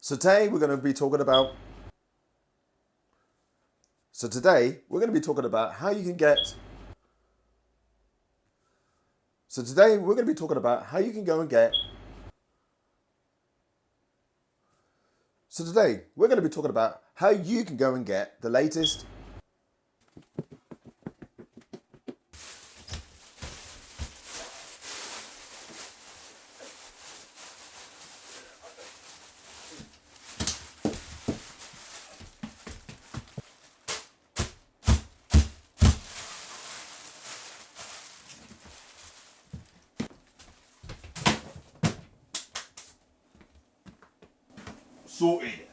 So today we're going to be talking about. So today we're going to be talking about how you can get. So today we're going to be talking about how you can go and get. So today we're going to be talking about how you can go and get the latest. Sorted.